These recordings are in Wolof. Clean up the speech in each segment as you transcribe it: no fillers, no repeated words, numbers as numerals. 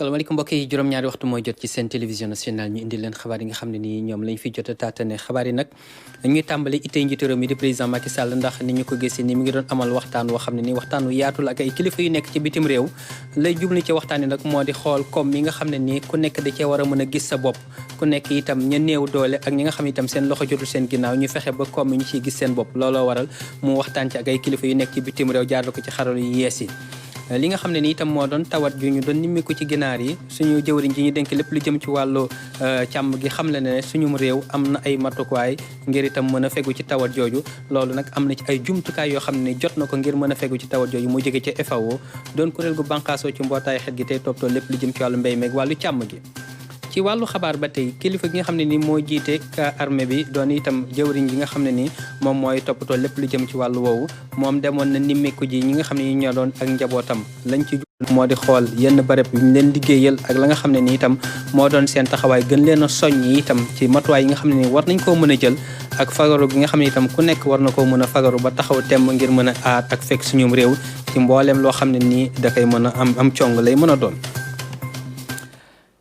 salaamaaleykum mbokk yi juróom-ñaari waxtu mooy jot ci seen télévision nationale ñu indi leen xabaar yi nga xam ne nii ñoom lañ fi jot a taatane xabaar yi nag ñuy tàmbali itey njiitu réew mi di président Macky Sall ndax ni ñu ko gisee ni mi ngi doon amal waxtaan woo xam ne nii waxtaan wu yaatul ak ay kilifa yu nekk ci bitim réew lay jublu ci waxtaan yi nag moo di xool comme mi nga xam ne nii ku nekk da cee war a mën a gis sa bopp ku nekk itam ña néew doole ak ñi nga xam ne itam seen loxo jotul seen ginnaaw ñu fexe ba comme ñu ciy gis seen bopp looloo waral mu waxtaan ci ak ay kilifa yu nekk ci bitim réew jaarale ko ci xarala yu yees yi li nga xam ne ni itam moo doon tawat ju ñu doon nimmiku ci ginaar yi suñu jëwriñ ji ñu dénk lépp lu jëm ci wàllu càmm gi xam le ne suñum réew am na ay matukaay ngir itam mën a fegu ci tawat jooju loolu nag am na ci ay jumtukaay yoo xam ne jot na ko ngir mën a fegu ci tawat jooju mu jóge ci FAO doon kuréel gu bànqaasoo ci mbootaay xet gi tey toppatoo lépp lu jëm ci wàllu mbéy meeg wàllu càmm gi ci wàllu xabaar ba tey kilifa gi nga xam ne ni moo jiite armée bi doon itam jëwriñ gi nga xam ne ni moom mooy toppatoo lépp lu jëm ci wàllu woowu moom demoon na nimmiku ji ñi nga xam ne ni ñoo doon ak njabootam lañ ci jublu moo di xool yenn barab yu ñu leen liggéeyal ak la nga xam ne ni itam moo doon seen taxawaay gën leen a soññi itam ci matuwaay yi nga xam ne ni war nañ koo mën a jël ak fagaru gi nga xam ne itam ku nekk war na koo mën a fagaru ba taxaw temm ngir mën a aar ak fekk suñum réew ci mbooleem loo xam ne nii da koy mën a am cong lay mën a doon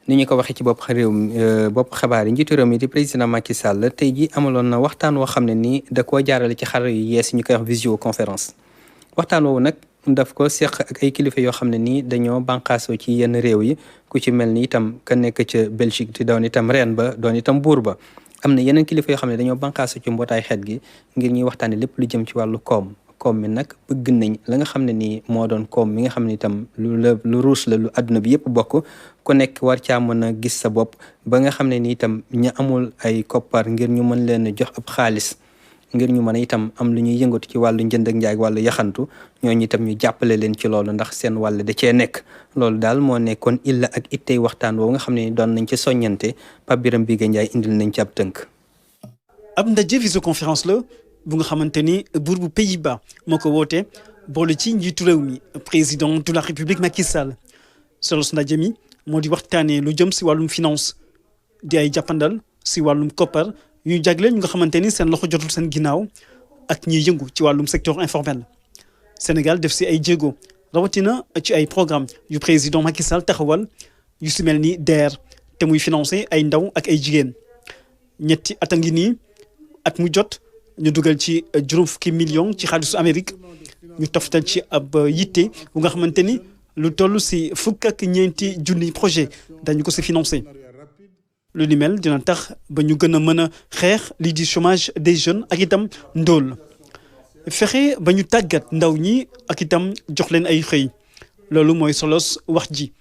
ni ñu ko waxee ci bopp xabaar yi njiitu réew mi di président Macky Sall tey ji amaloon na waxtaan woo xam ne nii da koo jaarale ci xarala yu yees ñu koy wax visioconférence waxtaan woowu nag daf ko seq ak ay kilifa yoo xam ne nii dañoo bànqaasoo ci yenn réew yi ku ci mel ni itam ka nekk ca Belgique di doon itam reen ba doon itam buur ba am na yeneen kilifa yoo xam ne dañoo bànqaasoo ci mbootaay xeet gi ngir ñuy waxtaane lépp lu jëm ci wàllu koom mi nag bëgg nañ la nga xam ne nii moo doon koom mi nga xam ne itam lu ruus la lu àdduna bi yëpp bokk ku nekk war caa mën a gis sa bopp ba nga xam ne ni itam ña amul ay koppar ngir ñu mën leen a jox ab xaalis ngir ñu mën a itam am lu ñuy yëngatu ci wàllu njënd ak njaay wàllu yaxantu ñooñu itam ñu jàppale leen ci loolu ndax seen wàll da cee nekk loolu daal moo nekkoon illa ak ittey waxtaan woowu nga xam ne ni doon nañ ci soññante Pape Birame Bigue Ndiaye indil nañ ci ab tënk. ab ndaje visioconférence la bu nga xamante ni buur bu Pays-Bas moo ko woote boole ci njiitu réew mi président de la République Macky Sall solos ndaje mi moo di waxtaanee lu jëm si wàllum finance di ay jàppandal si wàllum koppar yu jagleel ñu nga xamante ni seen loxo jotul seen ginnaaw ak ñiy yëngu ci wàllum secteur informel. Sénégal def si ay jéego rawatina ci ay programme yu président Macky Sall taxawal yu si mel ni DER te muy financé ay ndaw ak ay jigéen ñetti at a ngi nii at mu jot. ñu dugal ci juróom fukki millions ci xaalisu Amérique ñu toftal ci ab yitte bu nga xamante ni lu toll si fukk ak ñeenti junni projet dañu ko si financé. lu ni mel dina tax ba ñu gën a mën a xeex lii di chômage des jeunes ak itam ndóol fexe ba ñu tàggat ndaw ñi ak itam jox leen ay xëy loolu mooy solos wax ji.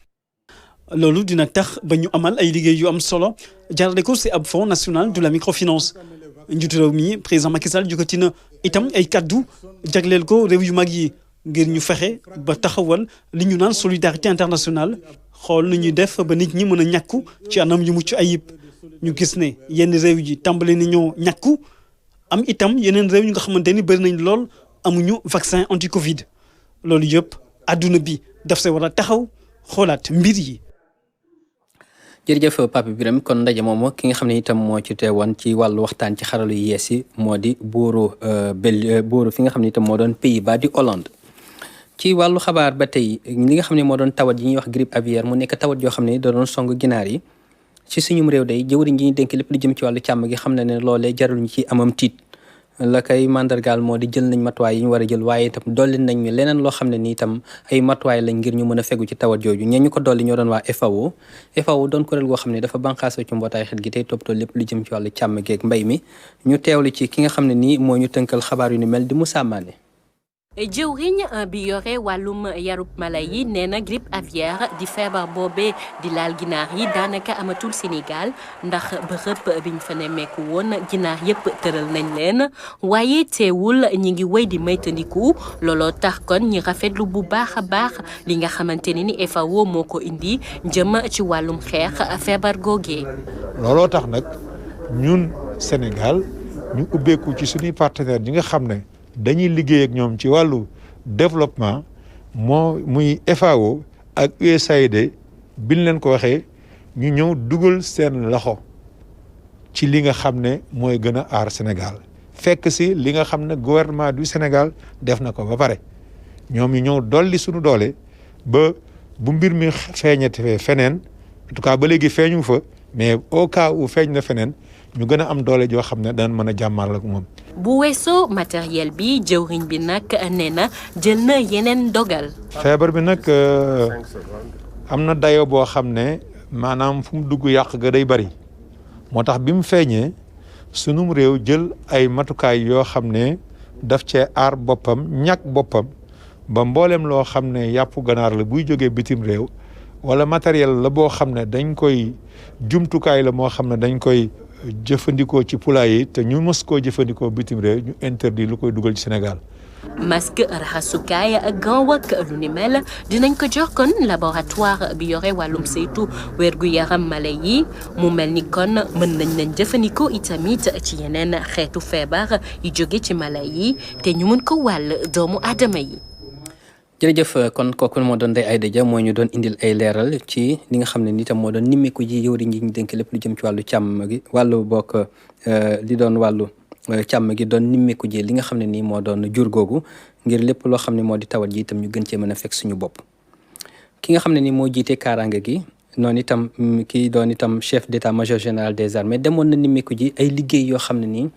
loolu dina tax ba ñu amal ay liggéey yu am solo jaarale ko si ab fonds national de la microfinance. njiitu réew mi président Macky Sall jukati na itam ay kaddu jagleel ko réew yu mag yi ngir ñu fexe ba taxawal li ñu naan solidarité internationale xool nu ñuy def ba nit ñi mën a ñàkku ci anam yu mucc ayib ñu gis ne yenn réew yi tàmbale ni ñoo ñàkku am itam yeneen réew yi nga xamante ni bëri nañ lool amuñu vaccin anti Covid loolu yëpp adduna bi daf see war a taxaw xoolaat mbir yi. jërëjëf Pape Birame kon ndaje moomu ki nga xam ne itam moo ci teewoon ci wàllu waxtaan ci xaralu yu yees yi moo di buuru fi nga xam ne itam moo doon Pays-Bas di Hollande ci wàllu xabaar ba tey li nga xam ne moo doon tawat yi ñuy wax grippe aviaire mu nekk tawat yoo xam ne da doon song ginaar yi ci suñum réew day jëwriñ ji ñu dénk lépp lu jëm ci wàllu càmm gi xam na ne loolee jarul ñu ci amam tiit la koy mandargaal moo di jël nañ matuwaay yi ñu war a jël waaye itam dolli nañ ñu leneen loo xam ne ni itam ay matuwaay lañ ngir ñu mën a fegu ci tawat jooju ñee ñu ko dolli ñoo doon waa FAO doon kuréel goo xam ne dafa banqaasoo ci mbootaay xet gi tey toppatoo lépp lu jëm ci wàllu càmm geeg mbay mi ñu teewlu ci ki nga xam ne nii moo ñu tënkal xabaar yu ni mel di Moussa Mané. jëwriñ bi yore wàllum yarub mala yi nee na grippe aviaire di feebar boobee di laal ginaar yi daanaka amatul Sénégal ndax bërëb biñ fa nemmeeku woon ginaar yëpp tëral nañ leen waaye teewul ñi ngi wéy di maytandiku looloo tax kon ñi rafetlu bu baax a baax li nga xamante ne ni FAO moo ko indi jëm ci wàllum xeex feebar googee. looloo tax nag ñun Sénégal ñu ubbeeku ci suñuy partenaires ñi nga xam ne dañuy liggéey ak ñoom ci wàllu développement muy FAO ak USAID biñ leen ko waxee ñu ñëw dugal seen loxo ci li nga xam ne mooy gën a aar Sénégal fekk si li nga xam ne gouvernement du Sénégal def na ko ba pare ñoom ñu ñëw dolli suñu doole ba bu mbir mi feeñatee feneen en tout cas ba léegi feeñu fa mais au cas où feeñ na feneen ñu gën a am doole joo xam ne daan mën a jàmmaarloo ak moom. bu weesoo matériel bi jëwriñ bi nag nee na jël na yeneen dogal. feebar bi nag am na dayoo boo xam ne maanaam fu mu dugg yàq ga day bari moo tax bi mu feeñee sunum réew jël ay matukaay yoo xam ne daf cee aar boppam ñàkk boppam ba mboolem loo xam ne yàppu ganaar la buy jógee bitim réew wala matériel la boo xam ne dañ koy jumtukaay la moo xam ne dañ koy jëfandikoo ci poulailler yi te ñu mës koo jëfandikoo bitim réew ñu interdit lu koy dugal ci Sénégal. masque raxasukaay ak gant ak lu ni mel dinañ ko jox kon laboratoire bi yore wàllum saytu wérgu yaram mala yi mu mel ni kon mën nañ leen jëfandikoo itamit ci yeneen xeetu feebar yi jóge ci mala yi te ñu mën ko wàll doomu aadama yi. jërëjëf kon kooku moo doon Ndeye Aïda Dia moo ñu doon indil ay leeral ci li nga xam ne ni tam moo doon nimmeeku ji jëwriñ ji ñu dénk lépp lu jëm ci wàllu càmm gi wàllu bokk li doon wàllu càmm gi doon nimmeeku ji li nga xam ne nii moo doon jur googu ngir lépp loo xam ne moo di tawat ji itam ñu gën cee mën a fekk suñu bopp. ki nga xam ne ni moo jiite kaaraange gi noonu itam kii doon itam chef d'état-major général des armées demoon na nimmeeku ji ay liggéey yoo xam ne nii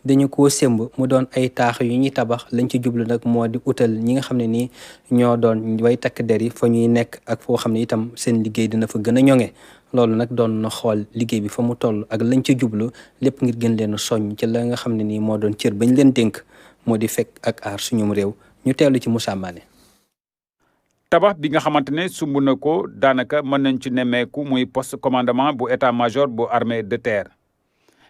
dañu koo sémb mu doon ay taax yu ñuy tabax lañ ci jublu nag moo di utal ñi nga xam ne nii ñoo doon way takk der yi fa ñuy nekk ak foo xam ne itam seen liggéey dina fa gën a ñoŋe loolu nag doon na xool liggéey bi fa mu toll ak lañ ci jublu lépp ngir gën leen a soññ ci la nga xam ne nii moo doon cër bañ leen dénk moo di fekk ak aar suñum réew ñu teelu ci Moussa Mané. tabax bi nga xamante ne sumb na ko daanaka mën nañ ci nemmeeku muy poste commandement bu état-major bu armée de terre.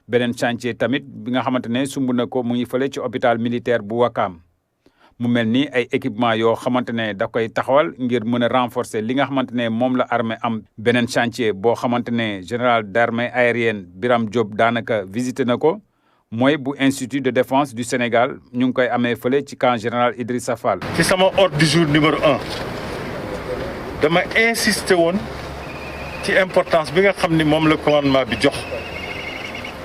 beneen chantier tamit bi nga xamante ne sumb na ko mu ngi fële ci hôpital militaire bu Wakaam mu mel ni ay équipement yoo xamante ne da koy taxawal ngir mën a renforcer li nga xamante ne moom la armée am. beneen chantier boo xamante ne général d'armée aérienne Biram Diop daanaka visité na ko mooy bu institut de défense du Sénégal ñu ngi koy amee fële ci camp général Idrissa Fall. ci sama ordre du jour numéro 1 dama insister woon ci importance bi nga xam ni moom la commandement bi jox.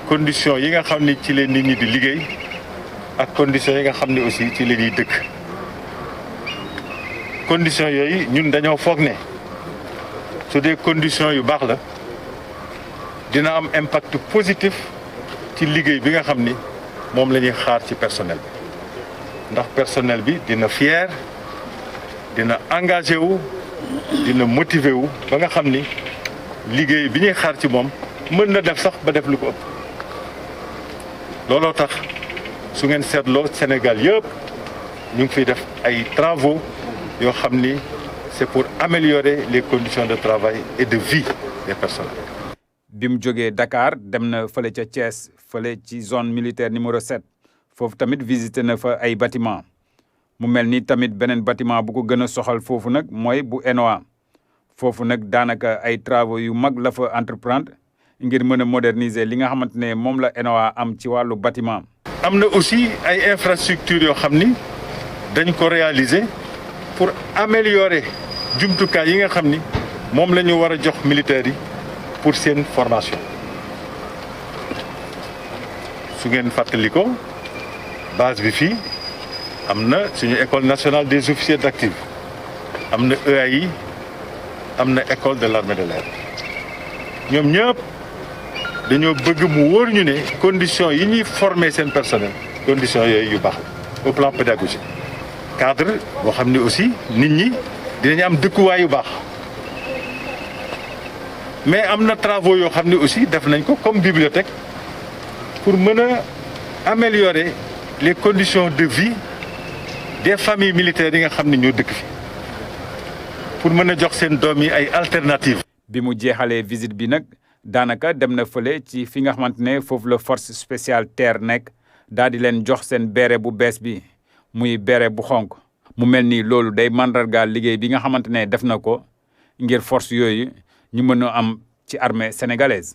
conditions yi nga xam ni ci leen nit ñi di liggéey ak conditions yi nga xam ni aussi ci leen ñuy dëkk conditions yooyu ñun dañoo foog ne su dee conditions yu baax la dina am impact positif ci liggéey bi nga xam ni moom la ñuy xaar ci personnel bi ndax personnel bi dina fier dina engagé wu dina motivé wu ba nga xam ni liggéey bi ñuy xaar ci moom mën na def sax ba def lu ko ëpp. looloo tax su ngeen seetloo Sénégal yëpp ñu ngi fiy def ay travaux yoo xam ni c'est pour améliorer les conditions de travail et de vie des personnels. bi mu jógee Dakar dem na fële ca Thiès fële ci zone militaire numéro 7 foofu tamit visité na fa ay bâtiment mu mel ni tamit beneen bâtiment bu ko gën a soxal foofu nag mooy bu ENOA foofu nag daanaka ay travaux yu mag la fa entreprendre ngir mën a moderniser li nga xamante ne moom la ENOA am ci wàllu bâtiment. am na aussi ay infrastructures yoo xam ni dañ ko réaliser pour améliorer jumtukaay yi nga xam ni moom la ñu war a jox militaires yi pour seen formation. su ngeen fàttalikoo base bi fii am na suñu école nationale des officiers d'active am na EAI am na école de l'armée de l'air ñoom ñëpp. dañoo bëgg mu wóor ñu ne conditions yi ñuy former seen personnel conditions yooyu yu baax la au plan pédagogique cadre boo xam ne aussi nit ñi dinañ am dëkkuwaay yu baax mais am na travaux yoo xam ne aussi def nañ ko comme bibliothèque pour mën a améliorer les conditions de vie des familles militaires yi nga xam ne ñoo dëkk fi pour mën a jox seen doom yi ay alternatives. bi mu jeexalee visite bi nag. daanaka dem na fële ci fi nga xamante ne foofu la force spéciale terre nekk daal di leen jox seen béret bu bees bi muy béret bu xonk mu mel ni loolu day mandargaal liggéey bi nga xamante ne def na ko ngir force yooyu ñu mën a am ci armée sénégalaise.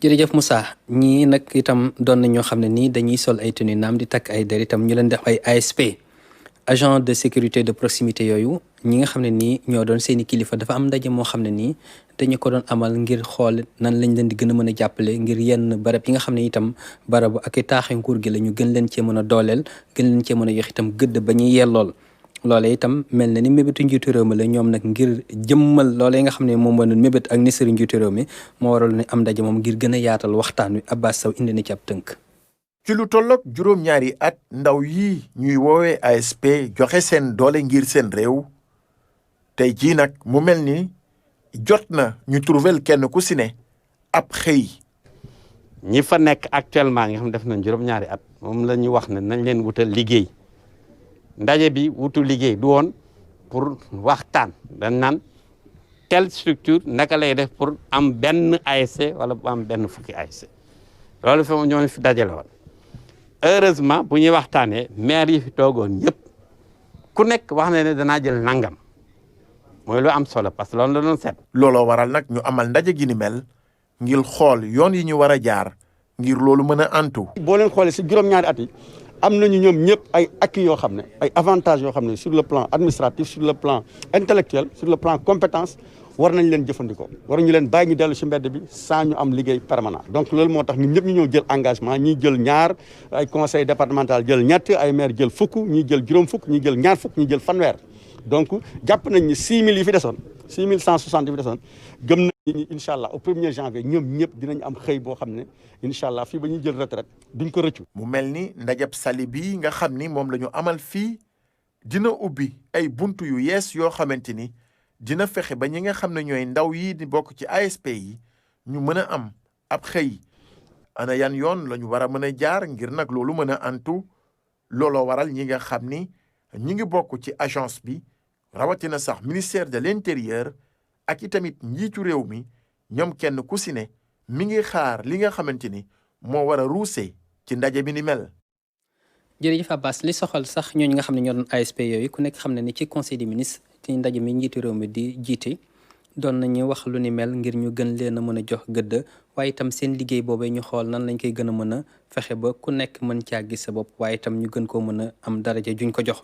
jërëjëf Moussa ñii nag itam doon na ñoo xam ne nii dañuy sol ay tenue naam di takk ay der itam ñu leen def ay ASP agent de sécurité de proximité yooyu ñi nga xam ne nii ñoo doon seeni kilifa dafa am ndaje moo xam ne nii dañu ko doon amal ngir xool nan lañ leen di gën a mën a jàppale ngir yenn barab yi nga xam ne itam barabu ak i taaxi nguur gi la ñu gën leen cee mën a dooleel gën leen cee mën a jox itam gëdd ba ñuy yellool loolee itam mel na ni mébétu njiitu réew mi la ñoom nag ngir jëmmal loolee nga xam ne moom moo doon mébét ak nisëri njiitu réew mi moo waral ne am ndaje moom ngir gën a yaatal waxtaan wi Abbas Sow indi na ci ab tënk. ci lu tolloog juróom-ñaari at ndaw yi ñuy woowee ASP joxe seen doole ngir seen réew tey jii nag mu mel ni jot na ñu trouver kenn ku si ne ab xëy. ñi fa nekk actuellement nga xam def nañ juróom-ñaari at moom la ñu wax ne nañ leen wutal liggéey ndaje bi wutu liggéey du woon pour waxtaan dañ naan telle structure naka lay def pour am benn ASC wala bu am benn fukki ASC loolu fi ñoo fi dajale woon heureusement bu ñuy waxtaanee maire yi fi toogoon yëpp ku nekk wax na ne danaa jël nangam mooy lu am solo parce que loolu la doon seet. looloo waral nag ñu amal ndaje gi ni mel ngir xool yoon yi ñu war a jaar ngir loolu mën a antu. boo leen xoolee si juróom-ñaari at yi am nañu ñoom ñëpp ay acquis yoo xam ne ay avantages yoo xam ne sur le plan administratif sur le plan intellectuel sur le plan compétence war nañ leen jëfandikoo waruñu leen bàyyi ñu dellu si mbedd bi sans ñu am liggéey permanent donc loolu moo tax ñun ñëpp ñu ñëw jël engagement ñi jël ñaar ay conseil départemental jël ñett ay maire jël fukk ñi jël juróom fukk ñi jël ñaar fukk ñi jël fanweer donc jàpp nañ ni 6000 yi fi desoon 6160 yi fi desoon gëm nañ ni incha allah au 1er janvier ñoom ñëpp dinañ am xëy boo xam ne incha allah fii ba ñuy jël retraite duñ ko rëccu. mu mel ni ndajab sali bi nga xam ni moom la ñu amal fii dina ubbi ay buntu yu yees yoo xamante ni dina fexe ba ñi nga xam ne ñooy ndaw yi di bokk ci ASP yi ñu mën a am ab xëy ana yan yoon la ñu war a mën a jaar ngir nag loolu mën a antu looloo waral ñi nga xam ni ñi ngi bokk ci agence bi rawatina sax ministère de l'intérieur ak itamit njiitu réew mi ñoom kenn ku si ne mi ngi xaar li nga xamante ni moo war a ruuse ci ndaje bi ni mel. jërëjëf Abbas li soxal sax ñooñu nga xam ne ñoo doon ASP yooyu ku nekk xam ne ni ci conseil des ministres ci ndaje mi njiitu réew mi di jiite doon nañu wax lu ni mel ngir ñu gën leen a mën a jox gëdd waaye itam seen liggéey boobee ñu xool nan lañ koy gën a mën a fexe ba ku nekk mën caa gis sa bopp waaye itam ñu gën koo mën a am daraja juñ ko jox.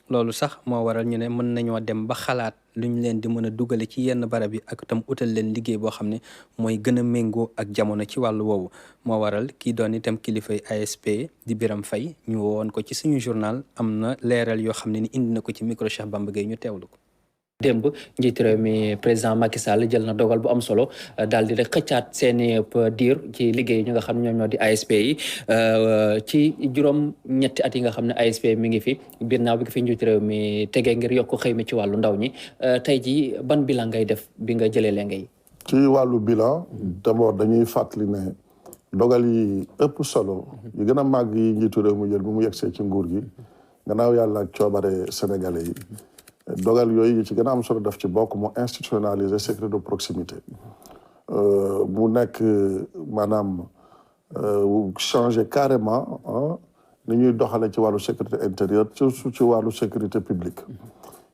loolu sax moo waral ñu ne mën nañoo dem ba xalaat lu ñu leen di mën a dugale ci yenn barab yi ak itam utal leen liggéey boo xam ne mooy gën a méngoo ak jamono ci wàllu woowu moo waral kii doon itam kilifay ASP di Biram Faye ñu woon ko ci suñu journal am na leeral yoo xam ne ni indi na ko ci micro Cheikh Bamba Gueye ñu teewlu ko. démb njiitu réew mi président Macky Sall jël na dogal bu am solo daal di rek xëccaat seeni diir ci liggéey ñi nga xam ne ñoom ñoo di ASP yi ci juróom ñetti at yi nga xam ne ASP mi ngi fi ginnaaw bi fi njiitu réew mi tegee ngir yokk xëy mi ci wàllu ndaw ñi tey ji ban bilan ngay def bi nga jëlee leen ngay. ci wàllu bilan d'abord dañuy fàttali ne dogal yi ëpp solo yi gën a màgg yi njiitu réew mi jël bu mu yegsee ci nguur gi gannaaw yàlla ak coobare sénégalais yi. dogal yooyu ci gën a am solo def ci bokk mu institutionnaliser secret de proximité mu nekk maanaam changer carrément ni ñuy doxale ci wàllu sécurité intérieure surtout ci wàllu sécurité publique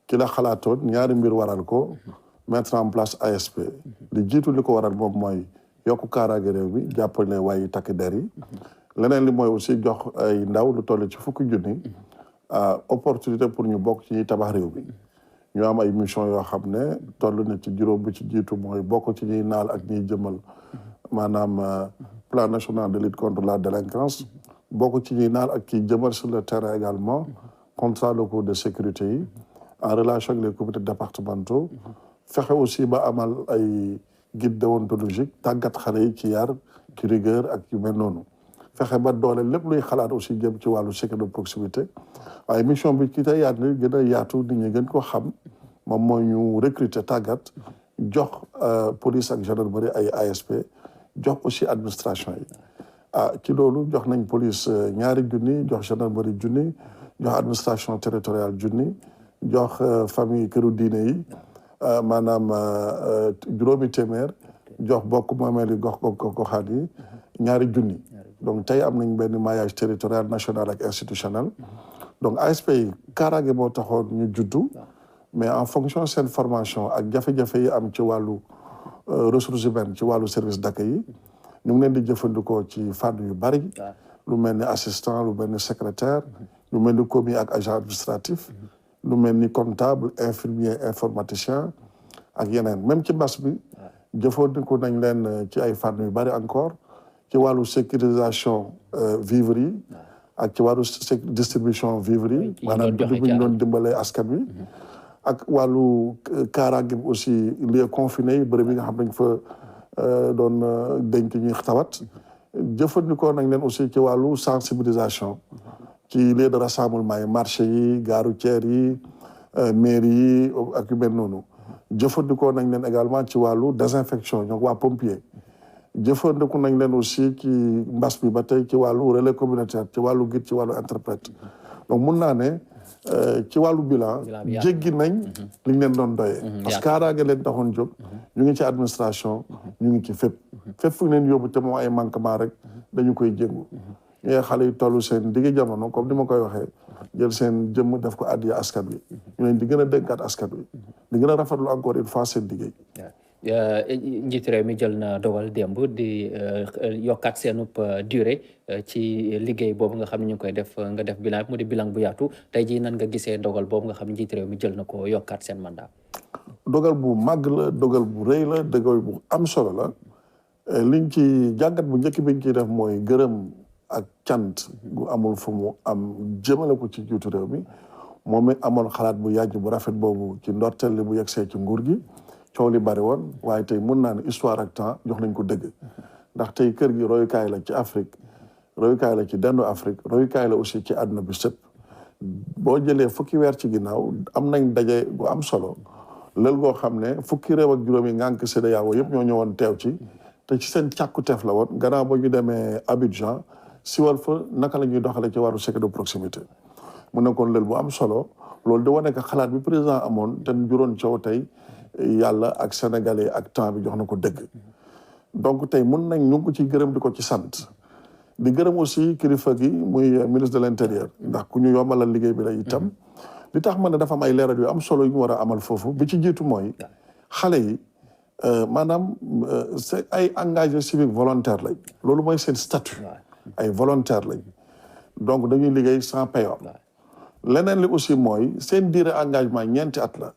ki la xalaatoon ñaari mbir waral ko mettre en place ASP li jiitu li ko waral moom mooy yokku kaaraange réew mi jàppale waaye takk der yi leneen li mooy aussi jox ay ndaw lu toll ci fukki junni opportunité pour ñu bokk ci ñuy tabax réew mi ñu am ay mission yoo xam ne toll na ci juróom bi ci jiitu mooy bokk ci ñuy naal ak ñuy jëmal maanaam plan national de lutte contre la délinquance bokk ci ñuy naal ak kiy jëmal sur le terrain également contrat locaux de sécurité yi en relation avec les comités départementaux fexe aussi ba amal ay guide déontologique tàggat xale yi ci yar ci rigueur ak yu mel noonu fexe ba doole lépp luy xalaat aussi jëm ci wàllu sécurité de proximité waaye mission bi ki tey yaatu gën a yaatu nit ñi gën ko xam moom mooy ñu recruter tàggat jox police ak gendarmerie ay ASP jox aussi administration yi ci loolu jox nañ police ñaari junni jox gendarmerie junni jox administration territoriale junni jox famille këru diine yi maanaam juróomi téeméer jox bokk moomeel yi gox goxaat yi ñaari junni donc tey am nañ benn maillage territorial national ak institutionnel donc ASP yi kaaraange moo taxoon ñu juddu mais en fonction seen formation ak jafe-jafe yi am ci wàllu ressources humaines ci wàllu service d'accueil yi ñu ngi leen di jëfandikoo ci fànn yu bari lu mel ni assistant lu mel ni secrétaire lu mel ni commis ak agent administratif lu mel ni comptable infirmier informaticien ak yeneen même ci mbas bi jëfandikoo nañ leen ci ay fànn yu bari encore ci wàllu sécurisation vivres yi ak ci wàllu distribution vivres yi maanaam bu ñu doon dimbalee askan wi ak wàllu kaaraange bi aussi lieu confiné yi bërëb yi nga xam dañ fa doon denc ñuy tawat jëfandikoo nañ leen aussi ci wàllu sensibilisation ci lieu de rassemblement yi marché yi gare routière yi mairie yi ak yu mel noonu jëfandikoo nañ leen également ci wàllu désinfection ñoo waa pompier jëfandiku nañ leen aussi ci mbas bi ba tey ci wàllu relais communautaire ci wàllu guide ci wàllu interprète donc mun naa ne ci wàllu bilan jéggi nañ li ñu leen doon doyee parce que kaaraange leen taxoon jóg ñu ngi ci administration ñu ngi ci fépp fu ñu leen yóbbu te moom ay manquement rek dañu koy jéngu ñi xale yu toll seen diggi jamono comme ni ma koy waxee jël seen jëmm def ko addiya askan wi ñu leen di gën a dénkaat askan wi di gën a rafetlu encore une fois seen liggéey njiitu réew mi jël na dogal démb di yokkaat seenub durée ci liggéey boobu nga xam ne ñu ngi koy def nga def bilan mu di bilan bu yaatu tey jii nan nga gisee dogal boobu nga xam ne njiitu réew mi jël na ko yokkaat seen mandat. dogal bu màgg la dogal bu rëy la dogal bu am solo la liñ ci jàngat bu njëkk biñ ciy def mooy gërëm ak cant gu amul fu mu am jëmale ko ci njiitu réew mi moom it amoon xalaat bu yàgg bu rafet boobu ci ndorteel li bu yegsee ci nguur gi. coow li bari woon waaye tey mun naa ne histoire ak temps jox nañ ko dëgg ndax tey kër gi royukaay la ci Afrique royukaay la ci dendu Afrique royukaay la aussi ci àdduna bi sëpp boo jëlee fukki weer ci ginnaaw am nañ daje bu am solo lël goo xam ne fukki réew ak juróomi ngànk CEDEAO yëpp ñoo ñëwoon teew ci te ci seen càkkuteef la woon gannaaw ba ñu demee Abidjan siwal fa naka la ñuy doxale ci wàllu sécurité de proximité mu nekkoon lël bu am solo loolu di wane que xalaat bi président amoon te juróon coow tey yàlla ak sénégalais ak temps bi jox na ko dëgg donc tey mun nañ ñu ngi ko ci gërëm di ko ci sant di gërëm aussi kilifa gi muy ministre de l'intérieur ndax ku ñu yombalal liggéey bi la itam li tax ma ne dafa am ay leeral yu am solo yu ñu war a amal foofu bi ci jiitu mooy xale yi maanaam c'est ay engagé civique volontaire lañ loolu mooy seen statut ay volontaire lañ donc dañuy liggéey sans payoor leneen li aussi mooy seen durée engagement ñeenti at la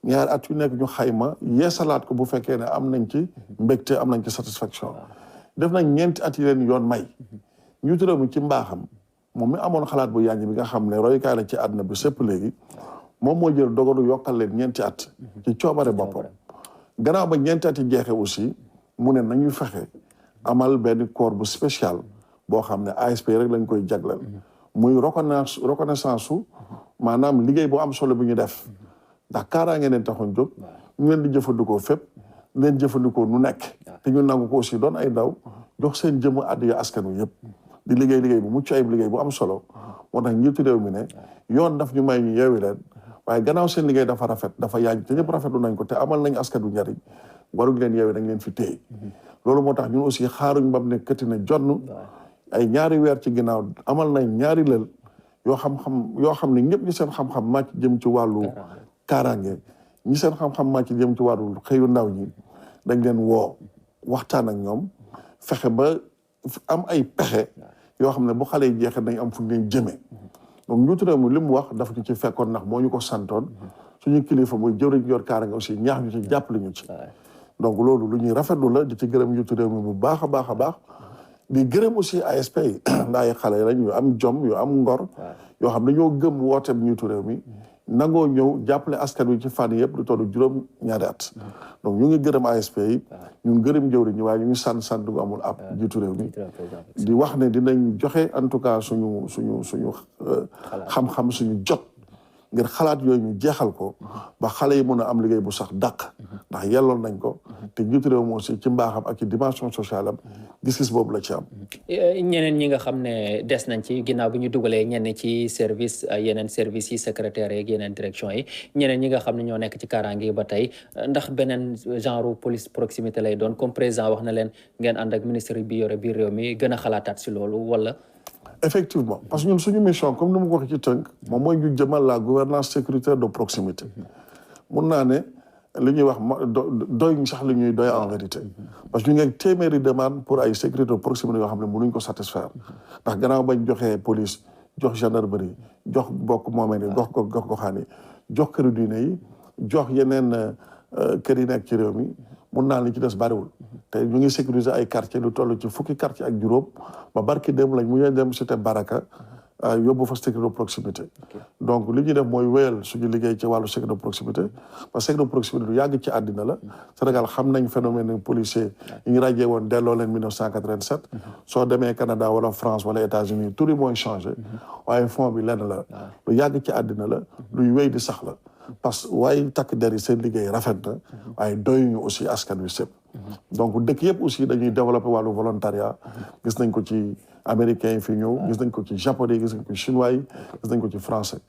ñaari at yu nekk ñu xayma yeesalaat ko bu fekkee ne am nañ ci mbégte am nañ ci satisfaction def nañ ñeenti at yi leen yoon may njiitu réew mi ci mbaaxam moom mi amoon xalaat bu yànj bi nga xam ne royukaay la ci àdduna bi sëpp léegi moom moo jël dogalu yokkal leen ñeenti at ci coobare boppam gannaaw ba ñeenti at yi jeexee aussi mu ne nañu fexe amal benn corps bu spécial boo xam ne ASP rek lañ koy jagleel muy reconnaissance su maanaam liggéey bu am solo bi ñu def ndax kaaraange leen taxoon jóg ñu leen di jëfandikoo fépp leen jëfandikoo nu nekk te ñu nangu ko aussi doon ay ndaw jox seen jëmm àddiya askan wi yëpp di liggéey bu mucc ayib liggéey bu am solo moo tax njiitu réew mi ne yoon daf ñu may ñu yeewi leen waaye gannaaw seen liggéey dafa rafet dafa yaaj te ñëpp rafetlu nañ ko te amal nañ askan wi njariñ waruñ leen yeewi dañ leen fi téye loolu moo tax ñun aussi xaaruñ bam ne këtti na jonn ay ñaari weer ci ginnaaw amal nañ ñaari lël yoo xam ne ñëpp ñi seen xam-xam màcc jëm ci wàllu kaaraange ñi seen xam-xam màcc jëm ci wàllu xëyu ndaw ñi dañ leen woo waxtaan ak ñoom fexe ba am ay pexe yoo xam ne bu xale yi jeexee dañ am fu ñu leen jëmee donc njiitu réew mi li mu wax dafa ñu ci fekkoon ndax moo ñu ko santoon suñu kilifa muy jëwriñ yor kaaraange aussi ñaax ñu ci jàppale ñu ci donc loolu lu ñuy rafetlu la di ci gërëm njiitu réew mi bu baax a baax a baax di gërëm aussi ASP yi ndax ay xale lañ yu am jom yu am ngor yoo xam ne dañoo gëm wooteem njiitu réew mi nangoo ñëw jàppale askan wi ci fànn yëpp lu toll juróom ñaari at donc ñu ngi gërëm ASP yi ñu ngi gërëm jëwriñ ñi waaye ñu ngi sant gu amul ab njiitu réew mi di wax ne dinañ joxe en tout cas suñu xam-xam suñu jot ngir xalaat yooyu ñu jeexal ko ba xale yi mën a am liggéey bu sax dàq ndax yelloon nañ ko te njiitu réew mi aussi ci mbaaxam ak ci dimension sociale am gis-gis boobu la ci am. ñeneen ñi nga xam ne des nañ ci ginnaaw bi ñu dugalee ñenn ci service yeneen services yi secrétaire yeeg yeneen direction yi ñeneen ñi nga xam ne ñoo nekk ci kaaraange yi ba tey ndax beneen genre police proximité lay doon comme président wax na leen ngeen ànd ak ministre bi yore biir réew mi gën a xalaataat si loolu wala. effectivement parce que ñun suñu mission comme ni ma ko waxee ci tënk moom mooy ñu jëmal la gouvernance sécuritaire de proximité mun naa ne li ñuy wax doy sax li ñuy doy en vérité parce que ñu ngi téeméeri demande pour ay sécurité de proximité yoo xam ne mënuñ ko satisfaire ndax gannaaw bañ joxee police jox gendarmerie jox bokk moomee ni gox goxaan yi jox këru diine yi jox yeneen kër yi nekk ci réew mi mun naa li ci des bariwul te ñu ngi sécuriser ay quartier lu toll ci fukki quartier ak juróom ba barki dem lañ mu ñu dem cité Baraka yóbbu fa sécurité de proximité. donc li ñuy def mooy wéyal suñu liggéey ci wàllu sécurité de proximité parce que sécurité de proximité du yàgg ci àddina la. Sénégal xam nañ phénomène policier yi ñu ràjjee woon delloo leen 1987. soo demee Canada wala France wala États-Unis tout yi mooy changé. waaye fond bi lenn la. lu yàgg ci àddina la. luy wéy di sax la. parce que waaye takk der yi seen liggéey rafet na. waaye doyuñu aussi askan wi sëpp. donc dëkk yëpp aussi dañuy développer wàllu volontariat. gis nañ ko ci américains yi fi ñëw. gis nañ ko ci japonais yi gis nañ ko ci chinois yi. gis nañ ko ci français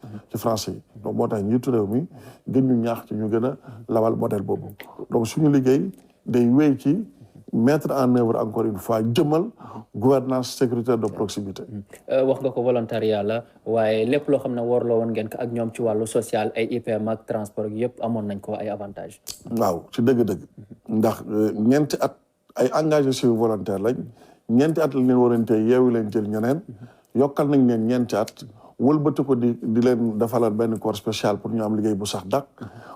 yi. donc moo tax njiitu réew mi gën ñu ñaax ci ñu gën a lawal modèle boobu. donc suñu liggéey day wéy ci mettre en œuvre encore une fois jëmal gouvernance sécuritaire de proximité. wax nga ko volontariat la waaye lépp loo xam ne warloo woon ngeen ko ak ñoom ci wàllu social ay IPM ak transport yëpp amoon nañ ko ay avantages. waaw ci dëgg-dëgg. ndax ñeenti at ay engagé sur volontaire lañ. ñeenti at lañ leen warante yeewu leen jël ñeneen. yokkal nañ leen ñeenti at. wëlbati ko di leen defalal benn corps spécial pour ñu am liggéey bu sax dàq.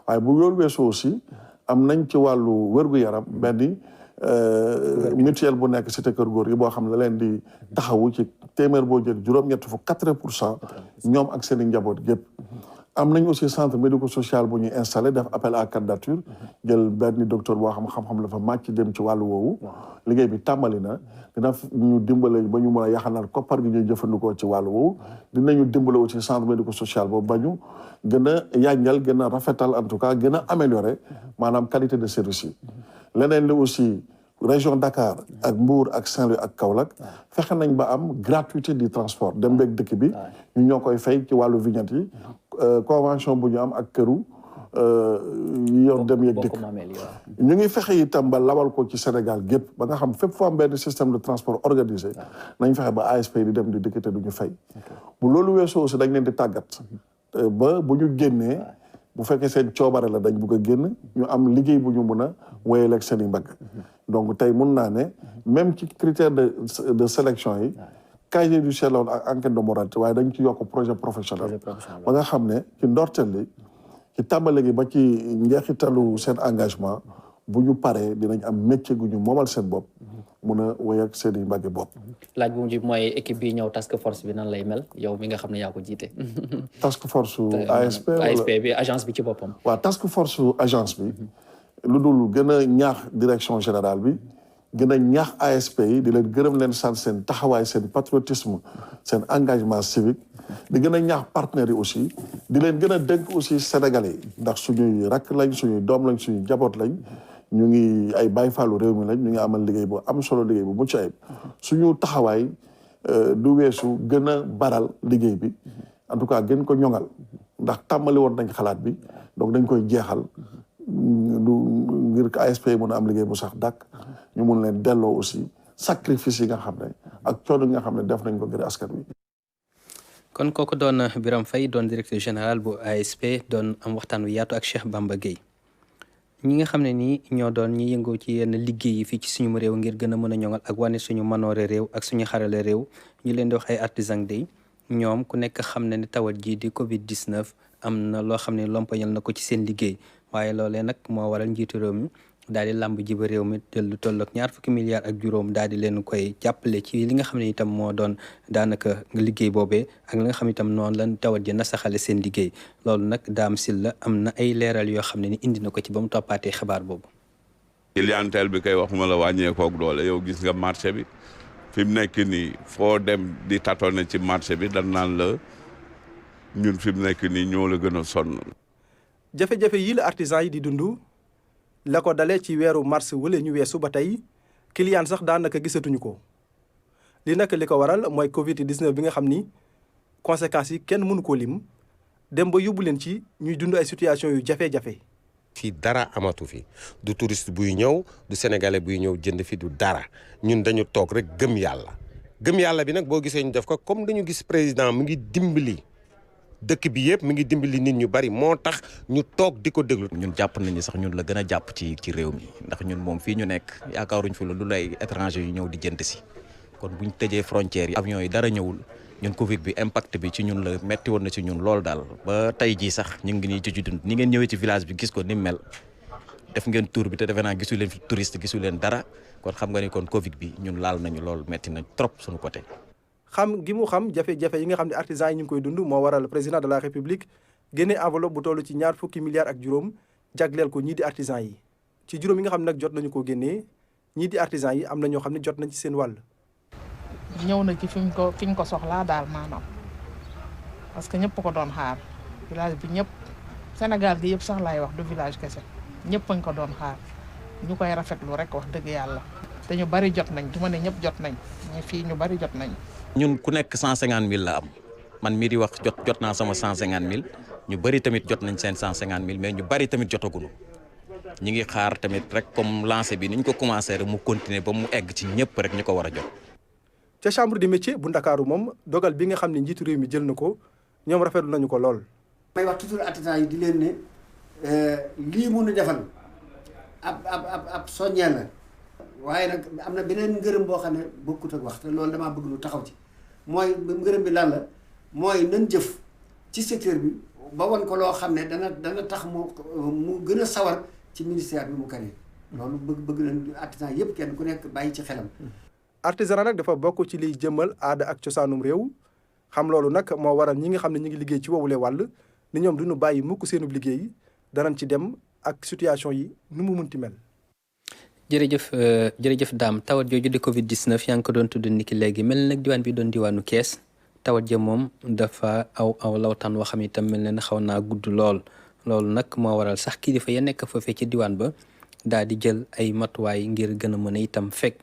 waaye bu loolu weesoo aussi am nañ ci wàllu wér-gu-yaram benn. mutuelle bu nekk cité kër góor gi boo xam ne leen di taxawu ci téeméer boo jël juróom-ñett fu 80% ñoom ak seen i njaboot gépp am nañ aussi centre médico-social bu ñuy installé def appel à candidature jël benn docteur boo xam-xam la fa màcc dem ci wàllu woowu liggéey bi tàmbali na dina ñu dimbale ba ñu mën a yaxanal koppar gi ñuy jëfandikoo ci wàllu woowu dinañu dimbale aussi centre médico-social boobu ba ñu gën a yànjal gën a rafetal en tout cas gën a améliorer maanaam qualité de service yi leneen li aussi région Dakar ak Mbour ak Saint-Louis ak Kaolack fexe nañ ba am gratuité du transport dem beeg dëkk bi ñu ñoo koy fay ci wàllu vignette yi convention bu ñu am ak këru yor dem yeeg dëkk ñu ngi fexe itam ba lawal ko ci Sénégal gépp ba nga xam fépp foo am benn système de transport organisé nañ fexe ba ASP di dem di dëkk te du ñu fay bu loolu weesoo aussi dañ leen di tàggat ba bu ñu génnee bu fekkee seen coobare la dañ bugg a génn ñu am liggéey bu ñu mun a wéyal ak seen i mbagg donc tey mun naa ne même ci critère de sélection yi casier judiciaire la woon ak enquête de moralité waaye dañ ci yokk projet professionnel ba nga xam ne ci ndorteel li ci tàmbale gi ba ci njeexitalu seen engagement bu ñu paree dinañ am métier gu ñu moomal seen bopp mun a wéy ak seen i mbaggi bopp. laaj bu mujj mooy équipe bi ñëw task force bi nan lay mel yow mi nga xam ne yaa ko jiite. task force ASP bi agence bi ci boppam. waaw task force agence bi. lu dul gën a ñaax direction générale bi gën a ñaax ASP yi di leen gërëm leen sant seen taxawaay seen patriotisme seen engagement civique di gën a ñaax partenaires yi aussi di leen gën a dénk aussi sénégalais yi ndax suñuy rakk lañ suñuy doom lañ suñuy jaboot lañ ñu ngi ay Baay Faalu réew mi lañ ñu ngi amal liggéey bu am solo liggéey bu mucc ayib suñu taxawaay du weesu gën a baral liggéey bi en tout cas gën ko ñoŋal ndax tàmbali woon nañ xalaat bi donc dañ koy jeexal du ngir ko ASP yi mën a am liggéey bu sax dàkk ñu mun leen delloo aussi sacrifice yi nga xam ne ak coono yi nga xam ne def nañ ko ngir askan wi. kon kooku doon Birame Faye doon directeur général bu ASP doon am waxtaan wi yaatu ak Cheikh Bamba Gueye ñi nga xam ne nii ñoo doon ñi yëngoo ci yenn liggéey yi fii ci suñu réew ngir gën a mën a ñoŋal ak wane suñu manoore réew ak suñu xarale réew ñu leen di wax ay artisan day ñoom ku nekk xam ne ni tawat ji di Covid 19 am na loo xam ne lompañal na ko ci seen liggéey waaye loolee nag moo waral njiitu réew mi daal di làmb ji ba réew mi jël lu tolloog 20 milliards ak juróom daal di leen koy jàppale ci li nga xam ne itam moo doon daanaka liggéey boobee ak li nga xam ne itam noonu lan tawat ji nasaxale seen liggéey loolu nag Dame Sylla am na ay leeral yoo xam ne ni indi na ko ci ba mu toppaatee xabaar boobu. clientèle bi kay waxuma la wàññeekook doole yow gis nga marché bi fi mu nekk nii foo dem di tâtonner ci marché bi dañ naan la ñun fi mu nekk nii ñoo la gën a sonn. jafe-jafe yi la artisan yi di dund la ko dalee ci weeru mars wala ñu weesu ba tey client sax daanaka gisatuñu ko li nag li ko waral mooy Covid 19 bi nga xam ni conséquences yi kenn mënu koo lim dem ba yóbbu leen ci ñuy dund ay situation yu jafe-jafe. fii dara amatu fi du touriste buy ñëw du sénégalais buy ñëw jënd fi du dara ñun dañu toog rek gëm yàlla bi nag boo gisee ñu def ko comme dañu gis président mu ngi dimbali. dëkk bi yëpp mi ngi dimbali nit ñu bari moo tax ñu toog di ko déglu. ñun jàpp nañu sax ñun la gën a jàpp ci réew mi ndax ñun moom fii ñu nekk yaakaaruñ fi lu lay étranger yu ñëw di jënd si kon buñ tëjee frontières yi avions yi dara ñëwul ñun Covid bi impact bi ci ñun la metti woon na ci ñun loolu daal ba tey jii sax ñu ngi nii ci dund ni ngeen ñëwee ci village bi gis ko ni mel def ngeen tour bi te defe naa gisu leen fi touriste gisu leen dara kon xam nga ni kon Covid bi ñun laal nañu lool metti na trop suñu côté. xam gi mu xam jafe-jafe yi nga xam ne artisans yi ñu ngi koy dund moo waral président de la république génne enveloppe bu toll ci 20 milliards ak juróom jagleel ko ñii di artisans yi ci juróom yi nga xam ne nag jot nañu koo génnee ñii di artisans yi am na ñoo xam ne jot nañ ci seen wàll. ñëw na ci fi ñu ko soxlaa daal maanaam parce que ñëpp ko doon xaar village bi ñëpp Sénégal gi yëpp sax laay wax du village kese ñëpp a ko doon xaar ñu koy rafetlu rek wax dëgg yàlla te ñu bari jot nañ du ma ne ñëpp jot nañ mais fii ñu bari jot nañ. ñun ku nekk 150 000 la am man mii di wax jot naa sama 150 000 ñu bari tamit jot nañ seen 150 000 mais ñu bari tamit jotaguñu ñu ngi xaar tamit rek comme lancé bi ni ñu ko commencé rek mu continuer ba mu egg ci ñëpp rek ñu ko war a jot. ca chambre de métier bu Ndakaaru moom dogal bi nga xam ne njiitu réew mi jël na ko ñoom rafetlu nañu ko lool. may wax toujours artisans yi di leen ne lii mun a defal ab soññee la waaye nag am na beneen ngërëm boo xam ne bokkut ak wax te loolu damaa bëgg lu taxaw ci mooy ngërëm bi lan la mooy nan jëf ci secteur bi ba wan ko loo xam ne dana tax mu gën a sawar ci ministère bi mu karee loolu bëgg nañ artisans yëpp kenn ku nekk bàyyi ci xelam. artisanat nag dafa bokk ci liy jëmmal aada ak cosaanum réew xam loolu nag moo waral ñi nga xam ne ñu ngi liggéey ci woowule wàll ni ñoom duñu bàyyi mukk seenub liggéey danañ ci dem ak situation yi nu mu munti mel. jërëjëf Dame tawat jooju di Covid 19 yaa ngi ko doon tudd niki léegi mel na nag diwaan bi doon diwaanu Kees tawat ja moom dafa aw lawtaan woo xam itam mel na ne xaw naa gudd loolu nag moo waral sax kilifa ya nekk foofee ci diwaan ba daal di jël ay matuwaay ngir gën a mën a itam fekk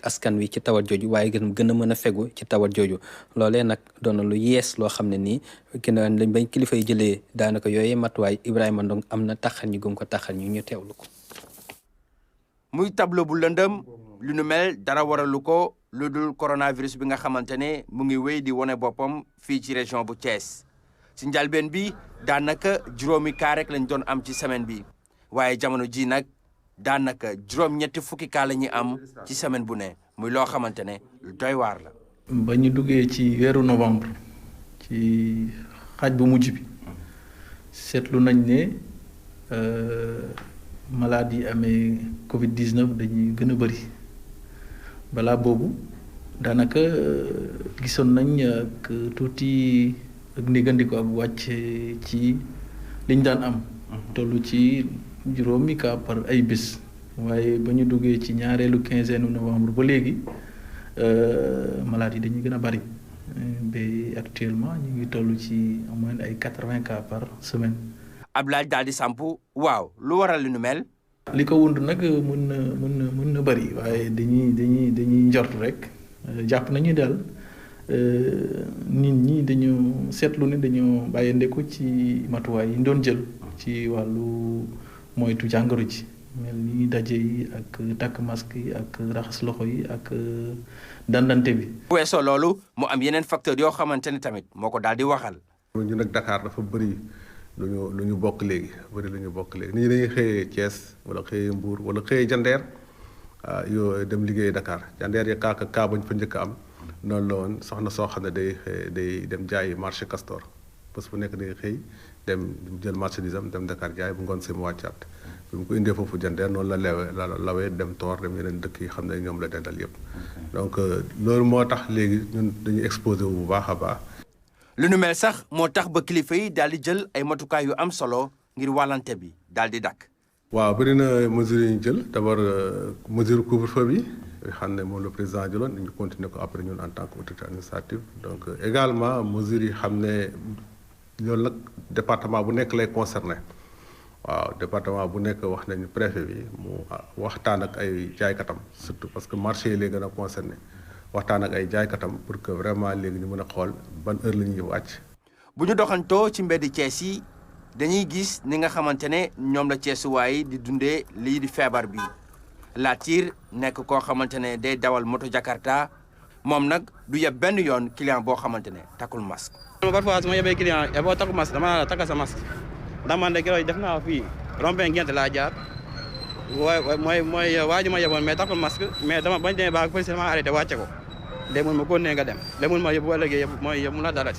askan wi ci tawat jooju waaye gën a mën a fegu ci tawat jooju loolee nag doon na lu yees loo xam ne nii lañ bañ kilifa yi jëlee daanaka yooyee matuwaay Ibrahima Ndong am na taxal ñu gëm ko taxal ñu teewlu ko. muy tableau bu lëndëm lu nu mel dara waralu ko lu dul coronavirus bi nga xamante ne mu ngi wéy di wane boppam fii ci région bu Thiès si njalbeen bi daanaka juróomi cas rek lañ doon am ci semaine bi waaye jamono ji nag daanaka juróom-ñetti fukki cas la ñuy am ci semaine bu ne muy loo xamante ne lu doy waar la. ba ñu duggee ci weeru novembre ci xaaj bu mujj bi seetlu nañ ne malade yi amee Covid 19 dañuy gën a bëri balaa boobu daanaka gisoon nañ ak tuuti ak négandiku ak wàcc ci liñ daan am. toll ci juróomi cas par ay bés waaye ba ñu duggee ci ñaareelu quinzaine novembre ba léegi malade yi dañuy gën a bëri ba actuellement ñu ngi toll ci au moins ay 80 cas par semaine. ab laaj daal di samp waaw lu waral lu nu mel. li ko wund nag mën na bëri waaye dañuy njort rek jàpp nañu daal nit ñi dañu seetlu ne dañoo bàyyi ndeku ci matuwaay yi ñu doon jël ci wàllu moytu jàngoro ji mel ni daje yi ak takk masque yi ak raxas loxo yi ak dandante bi. bu weesoo loolu mu am yeneen facteur yoo xamante ne tamit moo ko daal di waxal. ñu nag Dakar dafa bëri lu ñu bokk léegi nit ñi dañuy xëyee Thiès wala xëyee Mbour wala xëyee Jandeer yoo dem liggéey Dakar Jandeer ya kaa bañ fa njëkk am noonu la woon soxna soo xam ne day dem jaayi marché Castor parce que bu nekk day xëy dem jël marchandise am dem Dakar jaay bu ngoon see mu wàccaat bi mu ko indee foofu Jandeer noonu la lawee dem Toor dem yeneen dëkk yi xam ne ñoom la dendal yëpp donc loolu moo tax léegi ñun dañuy exposé wu bu baax a baax. lu nu mel sax moo tax ba kilifa yi daal di jël ay matukaay yu am solo ngir wàllante bi daal di dakk. waaw bëri na mesures yi ñu jël d'abord mesure couvre-feu bi xam ne moom le président jëloon ñu continuer ko après ñun en tant que autorité administrative donc également mesures yi xam ne loolu nag département bu nekk lay concerné waaw département bu nekk wax nañu préfet bi mu waxtaan ak ay jaaykatam surtout parce que marché yi lay gën a concerné. waxtaan ak ay jaaykatam pour que vraiment léegi ñu mën a xool ban heure la ñuy wàcc. bu ñu doxantoo ci mbeddi Thiès yi dañuy gis ni nga xamante ne ñoom la Thiessuwaay di dundee lii di feebar bi Latir nekk koo xamante ne day dawal moto Jakarta moom nag du yeb benn yoon client boo xamante ne takkul masque. parfois su ma yebee client boo takku masque dama la takka sa masque ndax man de keroog def naa fii rond-point Gent laa jaar mooy waa ji ma yeboon mais takkul masque mais dama bañ demee ba police dama arrêté wàcce ko. demul ma continuer nga dem demul ma yóbbu wala mooy yóbbu la dara.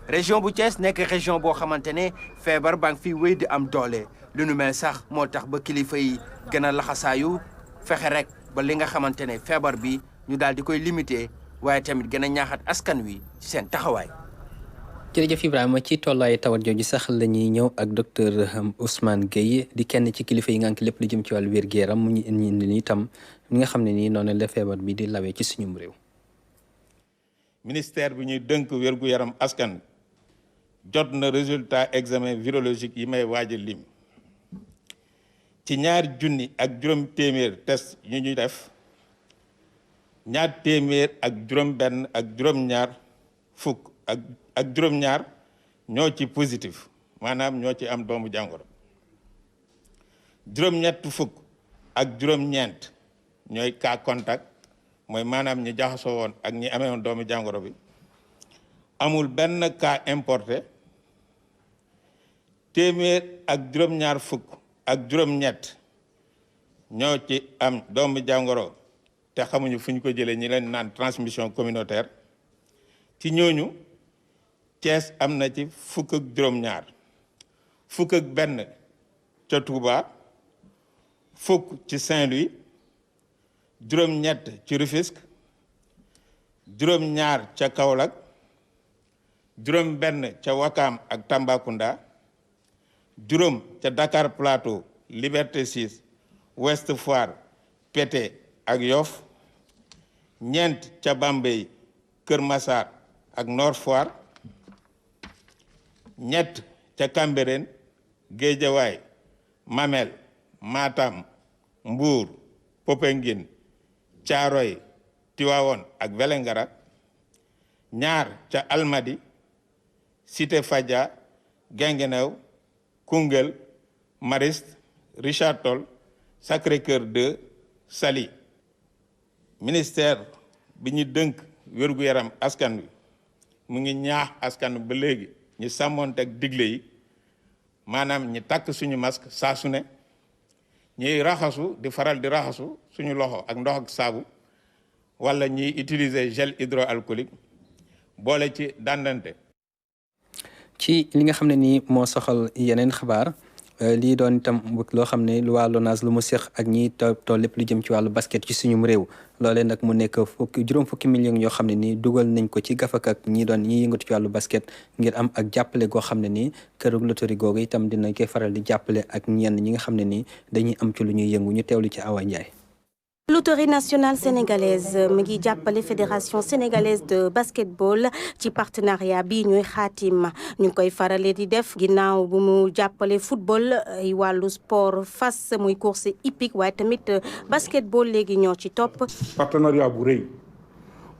région bu Thiès nekk région boo xamante ne feebar baa ngi fi wéy di am doole lu nu mel sax moo tax ba kilifa yi gën a laxasaayu fexe rek ba li nga xamante ne feebar bi ñu daal di koy limiter waaye tamit gën a ñaaxaat askan wi ci seen taxawaay. jërëjëf Ibrahima ci tollaayu tawat jooju sax la ñuy ñëw ak docteur Ousmane Gueye di kenn ci kilifa yi nga xam lépp lu jëm ci wàllu wér-gu-yaram mu ñu indi nii itam li nga xam ne nii noonu la feebar bi di lawee ci suñum réew. ministère bi ñuy dënk wér-gu-yaram askan jot na résultat examen virologique yi may waaj a lim ci 2 ak 7 téeméer test yu ñuy def 2 téeméer ak 7 ak 2 fukk ak 2 ñoo ci positif maanaam ñoo ci am doomu jàngoro 7 fukk ak 9 ñooy cas contact mooy maanaam ñi jaxasoo woon ak ñi amee woon doomu jàngoro bi amul benn cas importé 100 ak 2 fukk ak 7 ñoo ci am doomu jàngoro te xamuñu fu ñu ko jëlee ñi leen naan transmission communautaire ci ñooñu Thiès am na ci fukk ak 2 fukk ak 1 ca Touba fukk ci Saint-Louis 7 ci Rufisque 2 ca Kaolack 1 ca Wakam ak Tambacounda 0 ca Dakar Plateau Liberté 6 Ouest Foire Pété ak Yoff 4 ca Bambey Kër Massar ak Nord Foire 3 ca Cambérène Guédiawaye Mamel Matam Mbour Popenguine Thiaroye Tivaouane ak Vélingara 2 ca Almadi Cité Fadia Guinguinéo Koungheul Mariste Richard Toll Sacré-Cœur 2 Saly ministère bi ñu dënk wér-gu-yaram askan wi mu ngi ñaax askan ba léegi ñu sàmmoonte ak digle yi maanaam ñi takk suñu masque saa su ne ñuy raxasu di faral di raxasu suñu loxo ak ndox ak saabu wala ñuy utiliser gel hydroalcoolique boole ci dandante. ci li nga xam ne nii moo soxal yeneen xabaar lii doon itam loo xam ne lu waa LONASE lu mu seq ak ñi tool lépp lu jëm ci wàllu basket ci suñum réew loolee nag mu nekk juróom fukki millions yoo xam ne nii dugal nañ ko ci gafak ak ñi yëngatu ci wàllu basket ngir am ak jàppale goo xam ne nii kërug loterie googu itam dinañ koy faral di jàppale ak ñenn ñi nga xam ne nii dañuy am ci lu ñuy yëngu ñu teewlu ci Awa Ndiaye. Loterie nationale sénégalaise mi ngi jàppale fédération sénégalaise de basketball ci partenariat bi ñuy xaatim ñu ngi koy farale di def ginnaaw bu mu jàppale football ay wàllu sport fas muy course hippique waaye tamit basketball léegi ñoo ci topp. partenariat bu rëy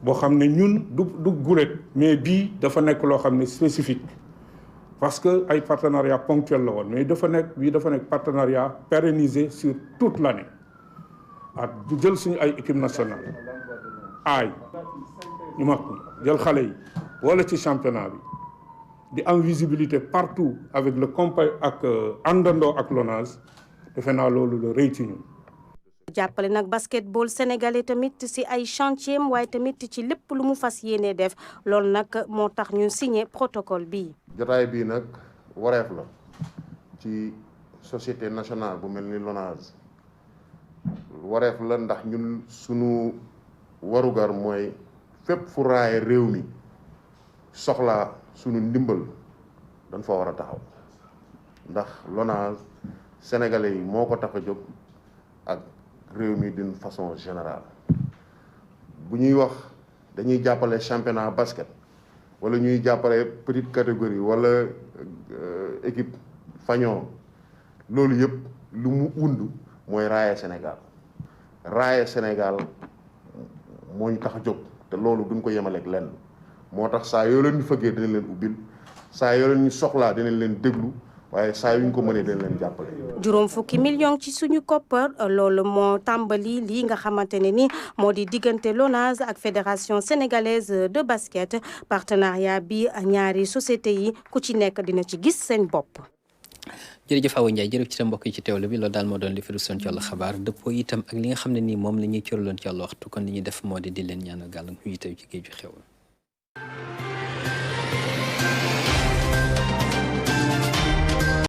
boo xam ne ñun du gulet mais bii dafa nekk loo xam ne spécifique parce que ay partenariat ponctuel la woon mais dafa nekk partenariat pérennisé sur toute l'année. ak jël suñu ay équipe nationale ñu mag jël xale yi wala ci championnat bi di am visibilité partout avec le compa ak àndandoo ak LONASE defe naa loolu la rëy ci ñun. jàppale nag basketball sénégalais tamit si ay chantier waaye tamit ci lépp lu mu fas yéene def loolu nag moo tax ñu signé protocole bi. jotaay bii nag wareef la ci société nationale bu mel ni LONASE. wareef la ndax ñun sunu warugar mooy fépp fu raaye réew mi soxlaa sunu ndimbal dañ fa war a taxaw ndax LONASE sénégalais yi moo ko tax a jóg ak réew mi d'une façon générale bu ñuy wax dañuy jàppale championnat basket wala ñuy jàppale petite catégorie wala équipe fañon loolu yëpp lu mu wund mooy raaye Sénégal moo ñu tax a jóg te loolu duñ ko yemaleeg lenn moo tax saa yoo leen ñu fëggee dinañ leen ubbil saa yoo leen ñu soxlaa dinañ leen déglu waaye saa yu ñu ko mënee dinañ leen jàppale. juróom fukki millions ci suñu koppar loolu moo tàmbali lii nga xamante ne ni moo di diggante LONASE ak fédération sénégalaise de basket partenariat bi ñaari société yi ku ci nekk dina ci gis seen bopp. jërëjëf Awa Ndiaye jërëjëf ci sa mbokk yi ci teewlu bi loolu daal moo doon li fi rusoon ci wàllu xabaar dëppoo itam ak li nga xam ne nii moom la ñuy cëraloon ci wàllu waxtu kon li ñuy def moo di leen ñaanal gàllankoor ñu teew ci géej gi xew